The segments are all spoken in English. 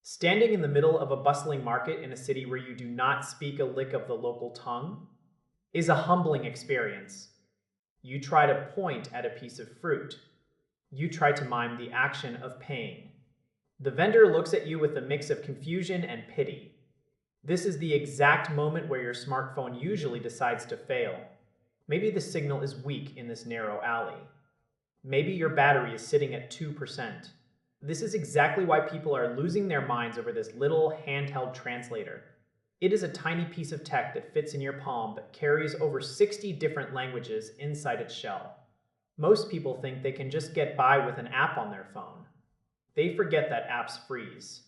Standing in the middle of a bustling market in a city where you do not speak a lick of the local tongue is a humbling experience. You try to point at a piece of fruit. You try to mime the action of paying. The vendor looks at you with a mix of confusion and pity. This is the exact moment where your smartphone usually decides to fail. Maybe the signal is weak in this narrow alley. Maybe your battery is sitting at 2%. This is exactly why people are losing their minds over this little handheld translator. It is a tiny piece of tech that fits in your palm but carries over 60 different languages inside its shell. Most people think they can just get by with an app on their phone. They forget that apps freeze.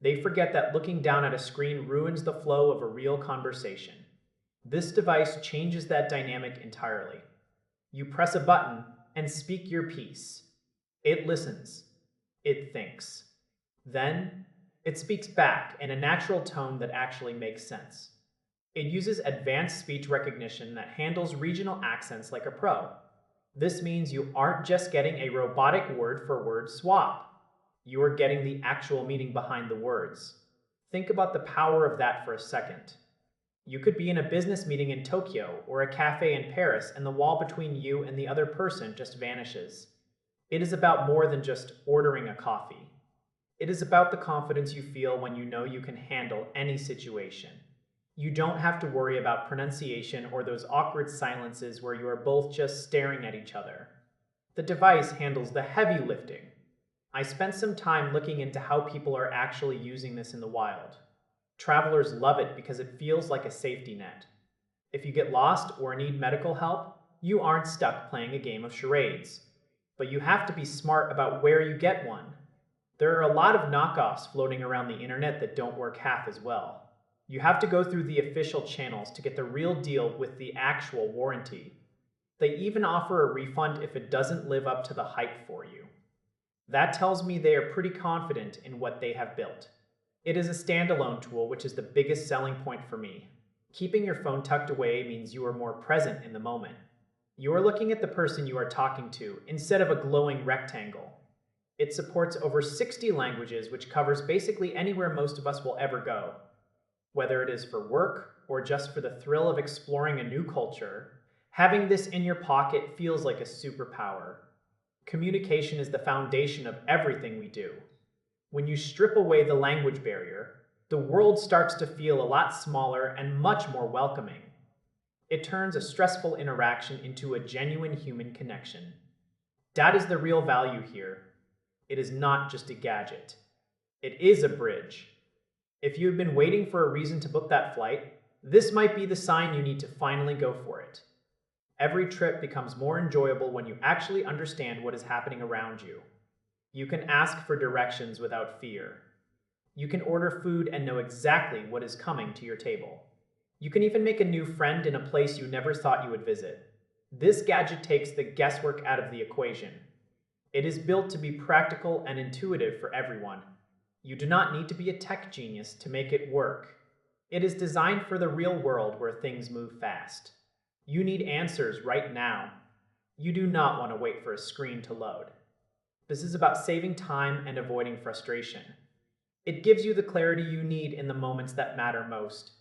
They forget that looking down at a screen ruins the flow of a real conversation. This device changes that dynamic entirely. You press a button and speak your piece. It listens. It thinks. Then, it speaks back in a natural tone that actually makes sense. It uses advanced speech recognition that handles regional accents like a pro. This means you aren't just getting a robotic word-for-word swap. You are getting the actual meaning behind the words. Think about the power of that for a second. You could be in a business meeting in Tokyo or a cafe in Paris, and the wall between you and the other person just vanishes. It is about more than just ordering a coffee. It is about the confidence you feel when you know you can handle any situation. You don't have to worry about pronunciation or those awkward silences where you are both just staring at each other. The device handles the heavy lifting. I spent some time looking into how people are actually using this in the wild. Travelers love it because it feels like a safety net. If you get lost or need medical help, you aren't stuck playing a game of charades. But you have to be smart about where you get one. There are a lot of knockoffs floating around the internet that don't work half as well. You have to go through the official channels to get the real deal with the actual warranty. They even offer a refund if it doesn't live up to the hype for you. That tells me they are pretty confident in what they have built. It is a standalone tool, which is the biggest selling point for me. Keeping your phone tucked away means you are more present in the moment. You are looking at the person you are talking to instead of a glowing rectangle. It supports over 60 languages, which covers basically anywhere most of us will ever go. Whether it is for work or just for the thrill of exploring a new culture, having this in your pocket feels like a superpower. Communication is the foundation of everything we do. When you strip away the language barrier, the world starts to feel a lot smaller and much more welcoming. It turns a stressful interaction into a genuine human connection. That is the real value here. It is not just a gadget. It is a bridge. If you've been waiting for a reason to book that flight, this might be the sign you need to finally go for it. Every trip becomes more enjoyable when you actually understand what is happening around you. You can ask for directions without fear. You can order food and know exactly what is coming to your table. You can even make a new friend in a place you never thought you would visit. This gadget takes the guesswork out of the equation. It is built to be practical and intuitive for everyone. You do not need to be a tech genius to make it work. It is designed for the real world where things move fast. You need answers right now. You do not want to wait for a screen to load. This is about saving time and avoiding frustration. It gives you the clarity you need in the moments that matter most.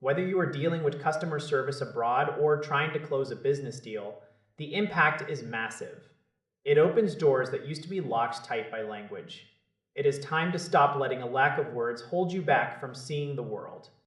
Whether you are dealing with customer service abroad or trying to close a business deal, the impact is massive. It opens doors that used to be locked tight by language. It is time to stop letting a lack of words hold you back from seeing the world.